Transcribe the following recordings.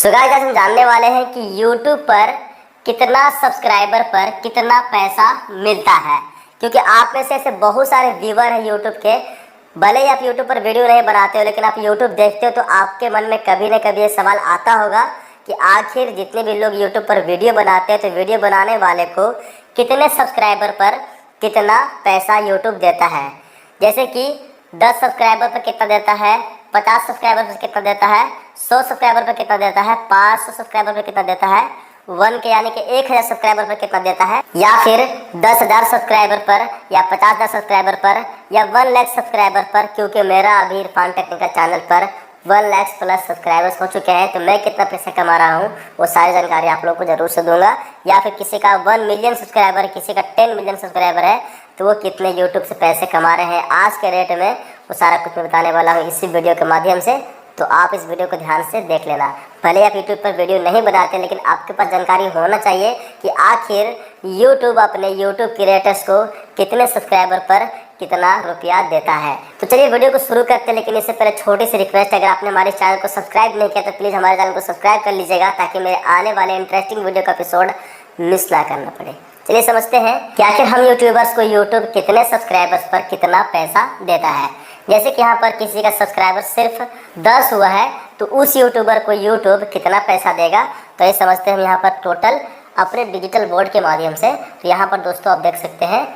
So guys आज हम जानने वाले हैं कि YouTube पर कितना सब्सक्राइबर पर कितना पैसा मिलता है। क्योंकि आप में से ऐसे बहुत सारे व्यूवर हैं YouTube के, भले ही आप YouTube पर वीडियो नहीं बनाते हो लेकिन आप YouTube देखते हो, तो आपके मन में कभी न कभी ये सवाल आता होगा कि आखिर जितने भी लोग YouTube पर वीडियो बनाते हैं तो वीडियो बनाने वाले को कितने सब्सक्राइबर पर कितना पैसा YouTube देता है। जैसे कि 10 सब्सक्राइबर पर कितना देता है, 50 सब्सक्राइबर पर कितना देता है, 100 सब्सक्राइबर पर कितना देता है, 500 सब्सक्राइबर पर कितना देता है, 1 के यानी कि 1000 सब्सक्राइबर पर कितना देता है, या फिर 10,000 सब्सक्राइबर पर या 50,000 सब्सक्राइबर पर या 1 लाख सब्सक्राइबर पर। क्योंकि मेरा अभी इरफान टेक्निकल चैनल पर 1 लाख प्लस सब्सक्राइबर्स हो चुके हैं, तो मैं कितना पैसे कमा रहा हूँ वो सारी जानकारी आप लोगों को जरूर से दूंगा। या फिर किसी का 1 मिलियन सब्सक्राइबर, किसी का 10 मिलियन सब्सक्राइबर है, तो वो कितने यूट्यूब से पैसे कमा रहे हैं आज के रेट में, वो सारा कुछ मैं बताने वाला हूँ इसी वीडियो के माध्यम से। तो आप इस वीडियो को ध्यान से देख लेना। भले आप यूट्यूब पर वीडियो नहीं बनाते लेकिन आपके पास जानकारी होना चाहिए कि आखिर यूट्यूब अपने यूट्यूब क्रिएटर्स को कितने सब्सक्राइबर पर कितना रुपया देता है। तो चलिए वीडियो को शुरू करते हैं, लेकिन इससे पहले छोटी सी रिक्वेस्ट है, अगर आपने हमारे चैनल को सब्सक्राइब नहीं किया तो प्लीज़ हमारे चैनल को सब्सक्राइब कर लीजिएगा, ताकि मेरे आने वाले इंटरेस्टिंग वीडियो का एपिसोड मिस ना करना पड़े। चलिए समझते हैं कि आखिर हम यूट्यूबर्स को यूट्यूब कितने सब्सक्राइबर्स पर कितना पैसा देता है। जैसे कि यहाँ पर किसी का सब्सक्राइबर सिर्फ 10 हुआ है, तो उस यूट्यूबर को यूट्यूब कितना पैसा देगा, तो ये समझते हैं हम यहाँ पर टोटल अपने डिजिटल बोर्ड के माध्यम से। तो यहाँ पर दोस्तों आप देख सकते हैं,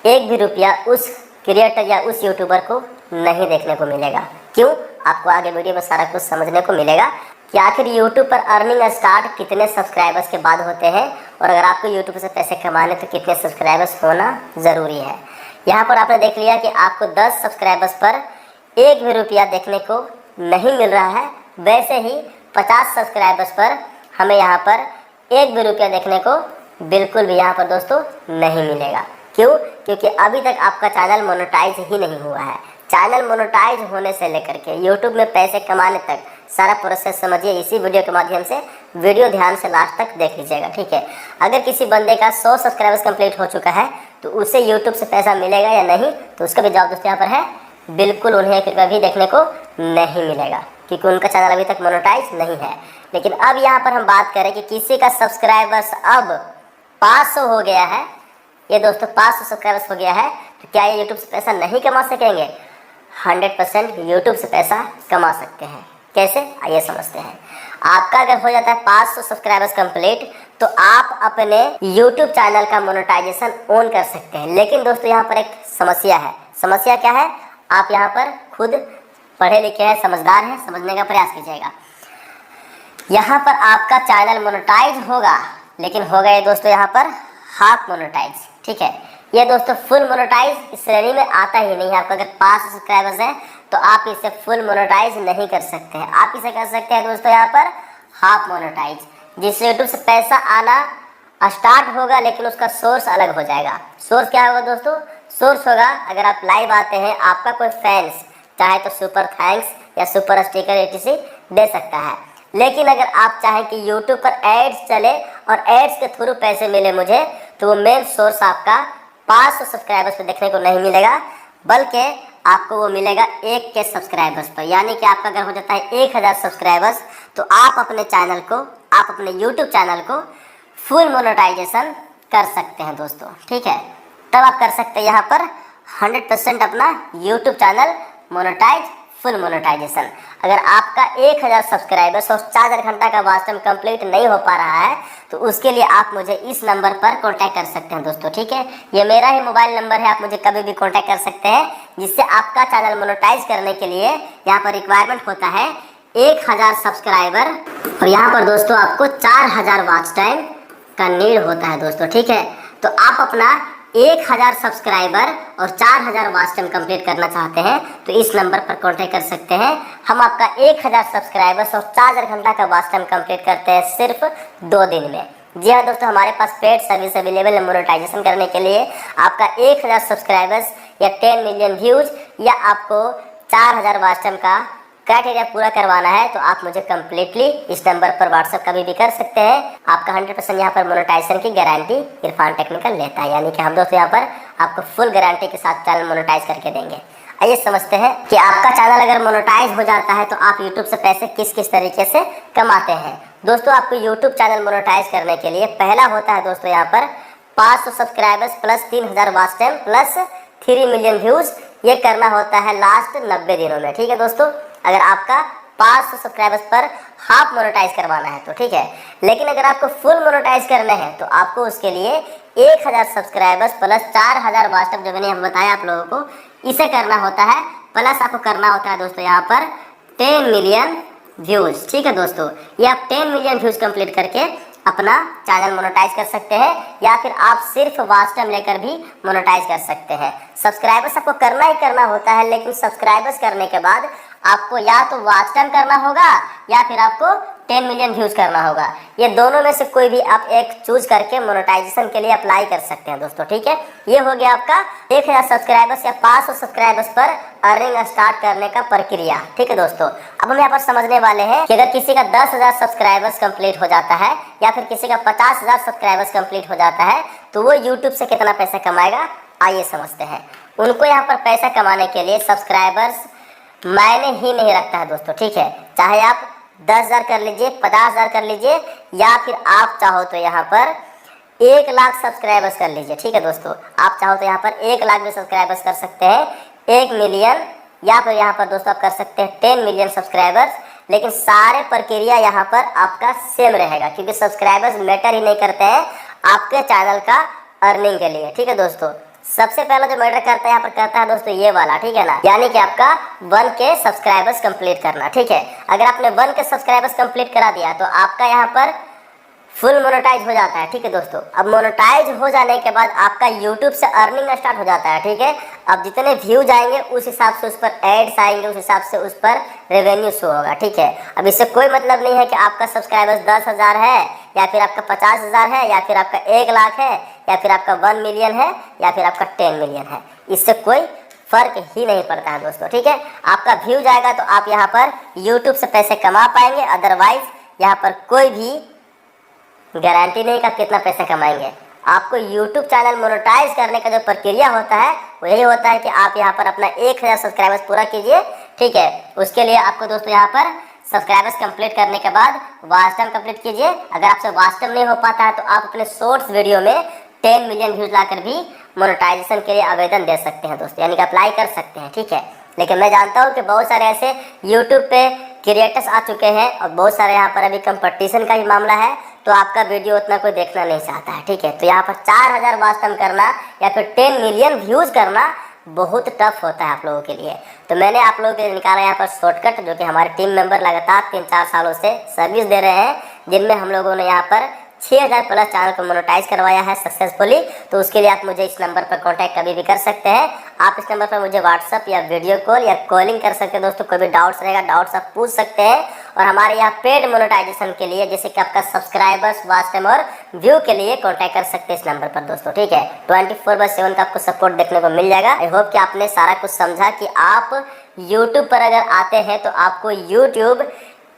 एक भी रुपया उस क्रिएटर या उस यूट्यूबर को नहीं देखने को मिलेगा। क्यों? आपको आगे वीडियो में सारा कुछ समझने को मिलेगा कि आखिर YouTube पर अर्निंग स्टार्ट कितने सब्सक्राइबर्स के बाद होते हैं, और अगर आपको YouTube से पैसे कमाने तो कितने सब्सक्राइबर्स होना ज़रूरी है। यहाँ पर आपने देख लिया कि आपको 10 सब्सक्राइबर्स पर एक भी रुपया देखने को नहीं मिल रहा है। वैसे ही 50 सब्सक्राइबर्स पर हमें यहाँ पर एक भी रुपया देखने को बिल्कुल भी यहाँ पर दोस्तों नहीं मिलेगा। क्यों? क्योंकि अभी तक आपका चैनल मोनेटाइज ही नहीं हुआ है। चैनल मोनेटाइज होने से लेकर के यूट्यूब में पैसे कमाने तक सारा प्रोसेस समझिए इसी वीडियो के माध्यम से। वीडियो ध्यान से लास्ट तक देख लीजिएगा, ठीक है। अगर किसी बंदे का 100 सब्सक्राइबर्स कंप्लीट हो चुका है तो उसे यूट्यूब से पैसा मिलेगा या नहीं, तो उसका भी जवाब दोस्तों यहाँ पर है, बिल्कुल उन्हें एक रुपया भी देखने को नहीं मिलेगा, क्योंकि उनका चैनल अभी तक मोनेटाइज नहीं है। लेकिन अब यहाँ पर हम बात करें कि किसी का सब्सक्राइबर्स अब 500 हो गया है, ये दोस्तों 500 सब्सक्राइबर्स हो गया है, तो क्या ये यूट्यूब से पैसा नहीं कमा सकेंगे? 100% यूट्यूब से पैसा कमा सकते हैं। कैसे? आइए समझते हैं। आपका अगर हो जाता है 500 सब्सक्राइबर्स कंप्लीट, तो आप अपने YouTube चैनल का मोनेटाइजेशन ऑन कर सकते हैं। लेकिन दोस्तों यहाँ पर एक समस्या है। समस्या क्या है? आप यहाँ पर खुद पढ़े लिखे हैं, समझदार हैं, समझने का प्रयास कीजिएगा। यहाँ पर आपका चैनल मोनेटाइज होगा, लेकिन होगा ये दोस्तों यहाँ पर हाफ मोनेटाइज, ठीक है। ये दोस्तों फुल मोनेटाइज इस श्रेणी में आता ही नहीं है। आपका अगर 500 सब्सक्राइबर्स हैं तो आप इसे फुल मोनेटाइज नहीं कर सकते हैं। आप इसे कर सकते हैं दोस्तों यहाँ पर हाफ मोनेटाइज, जिससे यूट्यूब से पैसा आना स्टार्ट होगा, लेकिन उसका सोर्स अलग हो जाएगा। सोर्स क्या होगा दोस्तों? सोर्स होगा, अगर आप लाइव आते हैं, आपका कोई फैंस चाहे तो सुपर थैंक्स या सुपर स्टिकर etc दे सकता है। लेकिन अगर आप चाहें कि यूट्यूब पर एड्स चले और एड्स के थ्रू पैसे मिले मुझे, तो वो मेन सोर्स आपका 500 सब्सक्राइबर्स पर देखने को नहीं मिलेगा, बल्कि आपको वो मिलेगा 1 के सब्सक्राइबर्स पर। यानी कि आपका अगर हो जाता है 1000 सब्सक्राइबर्स, तो आप अपने चैनल को, आप अपने यूट्यूब चैनल को फुल मोनेटाइजेशन कर सकते हैं दोस्तों, ठीक है। तब आप कर सकते हैं यहाँ पर 100% अपना YouTube channel monetize, full monetization. अगर आपका 1000 सब्सक्राइबर्स और 4000 घंटा का वॉच टाइम कंप्लीट नहीं हो पा रहा है, तो उसके लिए आप मुझे इस नंबर पर कांटेक्ट कर सकते हैं दोस्तों, ठीक है। ये मेरा ही मोबाइल नंबर है, आप मुझे कभी भी कांटेक्ट कर सकते हैं। जिससे आपका चैनल मोनेटाइज करने के लिए यहाँ पर रिक्वायरमेंट होता है 1000 सब्सक्राइबर, और यहाँ पर दोस्तों आपको 4000 वॉच टाइम का नीड होता है दोस्तों, ठीक है। तो आप अपना 1000 सब्सक्राइबर और 4000 वॉच टाइम कंप्लीट करना चाहते हैं तो इस नंबर पर कांटेक्ट कर सकते हैं। हम आपका 1000 सब्सक्राइबर्स और 4000 घंटा का वॉच टाइम कंप्लीट करते हैं सिर्फ 2 दिन में। जी हाँ दोस्तों, हमारे पास पेड सर्विस अवेलेबल है मोनेटाइजेशन करने के लिए। आपका 1000 सब्सक्राइबर्स या 10 मिलियन व्यूज या आपको 4000 वॉच टाइम का क्राइटेरिया पूरा करवाना है, तो आप मुझे कम्प्लीटली इस नंबर पर व्हाट्सअप कभी भी कर सकते हैं। आपका 100% यहाँ पर मोनेटाइजेशन की गारंटी इरफान टेक्निकल लेता है। यानी कि हम दोस्तों यहाँ पर आपको फुल गारंटी के साथ चैनल मोनेटाइज करके देंगे। आइए समझते हैं कि आपका चैनल अगर मोनेटाइज हो जाता है तो आप यूट्यूब से पैसे किस किस तरीके से कमाते हैं। दोस्तों आपको यूट्यूब चैनल मोनेटाइज करने के लिए पहला होता है दोस्तों यहाँ पर 500 subscribers plus 3000 watch time plus 3 million views, ये करना होता है लास्ट 90 दिनों में। ठीक है दोस्तों, अगर आपका 500 सब्सक्राइबर्स पर हाफ मोनेटाइज करवाना है तो ठीक है। लेकिन अगर आपको फुल मोनेटाइज करना है तो आपको उसके लिए 1000 सब्सक्राइबर्स प्लस 4000 वॉच टाइम जो मैंने बताया आप लोगों को, इसे करना होता है। प्लस आपको करना होता है दोस्तों यहाँ पर 10 मिलियन व्यूज। ठीक है दोस्तों, ये आप 10 मिलियन व्यूज कंप्लीट करके अपना चैनल मोनेटाइज कर सकते हैं, या फिर आप सिर्फ वॉच टाइम लेकर भी मोनेटाइज कर सकते हैं। सब्सक्राइबर्स आपको करना ही करना होता है, लेकिन सब्सक्राइबर्स करने के बाद आपको या तो वॉच टाइम करना होगा या फिर आपको 10 मिलियन व्यूज करना होगा। ये दोनों में से कोई भी आप एक चूज करके मोनेटाइजेशन के लिए अप्लाई कर सकते हैं दोस्तों। ठीक है, ये हो गया आपका 1000 सब्सक्राइबर्स या 500 सब्सक्राइबर्स पर अर्निंग स्टार्ट करने का प्रक्रिया। ठीक है दोस्तों, अब हम यहाँ पर समझने वाले हैं कि अगर किसी का 10,000 सब्सक्राइबर्स कंप्लीट हो जाता है या फिर किसी का 50,000 सब्सक्राइबर्स कंप्लीट हो जाता है तो वो यूट्यूब से कितना पैसा कमाएगा, आइए समझते हैं। उनको यहाँ पर पैसा कमाने के लिए सब्सक्राइबर्स मायने ही नहीं रखता है दोस्तों। ठीक है, चाहे आप 10,000 कर लीजिए, 50,000 कर लीजिए, या फिर आप चाहो तो यहाँ पर 1 लाख सब्सक्राइबर्स कर लीजिए। ठीक है दोस्तों, आप चाहो तो यहाँ पर 1 लाख भी सब्सक्राइबर्स कर सकते हैं, 1 मिलियन, या फिर यहाँ पर दोस्तों आप कर सकते हैं 10 मिलियन सब्सक्राइबर्स। लेकिन सारे प्रक्रिया यहाँ पर आपका सेम रहेगा, क्योंकि सब्सक्राइबर्स मैटर ही नहीं करते हैं आपके चैनल का अर्निंग के लिए। ठीक है दोस्तों, सबसे पहला जो मैटर करता है यहाँ पर करता है दोस्तों ये वाला, ठीक है ना, यानी कि आपका 1K सब्सक्राइबर्स कंप्लीट करना। ठीक है, अगर आपने 1K सब्सक्राइबर्स कंप्लीट करा दिया तो आपका यहाँ पर फुल मोनेटाइज हो जाता है। ठीक है दोस्तों, अब मोनेटाइज हो जाने के बाद आपका यूट्यूब से अर्निंग स्टार्ट हो जाता है। ठीक है, अब जितने व्यूज आएंगे उस हिसाब से उस पर एड्स आएंगे, उस हिसाब से उस पर रेवेन्यू शो होगा। ठीक है, अब इससे कोई मतलब नहीं है कि आपका सब्सक्राइबर्स 10,000 है या फिर आपका 50,000 है या फिर आपका 1 लाख है या फिर आपका 1 मिलियन है या फिर आपका 10 मिलियन है, इससे कोई फर्क ही नहीं पड़ता है दोस्तों। ठीक है, आपका व्यू जाएगा तो आप यहाँ पर यूट्यूब से पैसे कमा पाएंगे, अदरवाइज यहाँ पर कोई भी गारंटी नहीं कि आप कितना पैसा कमाएंगे। आपको यूट्यूब चैनल मोनेटाइज करने का जो प्रक्रिया होता है वो यही होता है कि आप यहाँ पर अपना 1000 सब्सक्राइबर्स पूरा कीजिए। ठीक है, उसके लिए आपको दोस्तों यहाँ पर सब्सक्राइबर्स कंप्लीट करने के बाद वॉच टाइम कंप्लीट कीजिए। अगर आपसे वॉच टाइम नहीं हो पाता है तो आप अपने शॉर्ट्स वीडियो में 10 मिलियन व्यूज लाकर भी मोनेटाइजेशन के लिए आवेदन दे सकते हैं दोस्तों, यानी कि अप्लाई कर सकते हैं। ठीक है, लेकिन मैं जानता हूँ कि बहुत सारे ऐसे यूट्यूब पे क्रिएटर्स आ चुके हैं और बहुत सारे यहाँ पर अभी कंपटीशन का ही मामला है, तो आपका वीडियो उतना कोई देखना नहीं चाहता है। ठीक है, तो यहाँ पर 4000 वॉच टाइम करना या फिर 10 मिलियन व्यूज करना बहुत टफ होता है आप लोगों के लिए। तो मैंने आप लोगों के लिए निकाला यहाँ पर शॉर्टकट, जो कि हमारे टीम मेंबर लगातार 3-4 सालों से सर्विस दे रहे हैं, जिनमें हम लोगों ने यहाँ पर 6000 प्लस चैनल को मोनेटाइज करवाया है सक्सेसफुली। तो उसके लिए आप मुझे इस नंबर पर कांटेक्ट कभी भी कर सकते हैं। आप इस नंबर पर मुझे व्हाट्सअप या वीडियो कॉल या कॉलिंग कर सकते हैं दोस्तों। कोई भी डाउट्स रहेगा, डाउट्स आप पूछ सकते हैं। और हमारे यहाँ पेड मोनेटाइजेशन के लिए, जैसे कि आपका सब्सक्राइबर्स, वॉच टाइम और व्यू के लिए कॉन्टैक्ट कर सकते हैं इस नंबर पर दोस्तों। ठीक है, 24/7 का आपको सपोर्ट देखने को मिल जाएगा। आई होप कि आपने सारा कुछ समझा कि आप यूट्यूब पर अगर आते हैं तो आपको यूट्यूब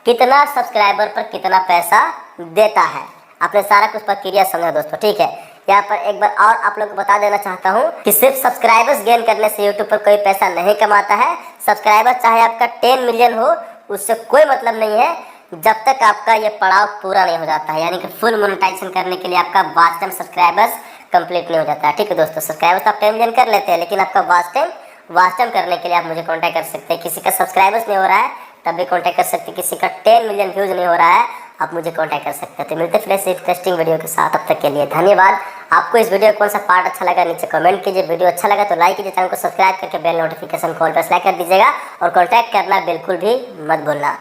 कितना सब्सक्राइबर पर कितना पैसा देता है। आपने सारा कुछ प्रक्रिया समझा दोस्तों। ठीक है, यहाँ पर एक बार और आप लोग को बता देना चाहता हूँ कि सिर्फ सब्सक्राइबर्स गेन करने से यूट्यूब पर कोई पैसा नहीं कमाता है। सब्सक्राइबर चाहे आपका 10 मिलियन हो, उससे कोई मतलब नहीं है जब तक आपका ये पड़ाव पूरा नहीं हो जाता है, यानी कि फुल मोनेटाइजेशन करने के लिए आपका वॉच टाइम सब्सक्राइबर्स कंप्लीट नहीं हो जाता है। ठीक है दोस्तों, सब्सक्राइबर्स आप 10 मिलियन कर लेते हैं, लेकिन आपका वॉच टाइम करने के लिए आप मुझे कॉन्टैक्ट कर सकते हैं। किसी का सब्सक्राइबर्स नहीं हो रहा है तब भी कॉन्टैक्ट कर सकते हैं, किसी का 10 मिलियन व्यूज नहीं हो रहा है आप मुझे कांटेक्ट कर सकते हैं। तो मिलते फिर ऐसे इंटरेस्टिंग वीडियो के साथ, तब तक के लिए धन्यवाद। आपको इस वीडियो कौन सा पार्ट अच्छा लगा नीचे कमेंट कीजिए। वीडियो अच्छा लगा तो लाइक कीजिए, चैनल को सब्सक्राइब करके बेल नोटिफिकेशन कॉल पर सेलेक्ट कर दीजिएगा और कांटेक्ट करना बिल्कुल भी मत भूलना।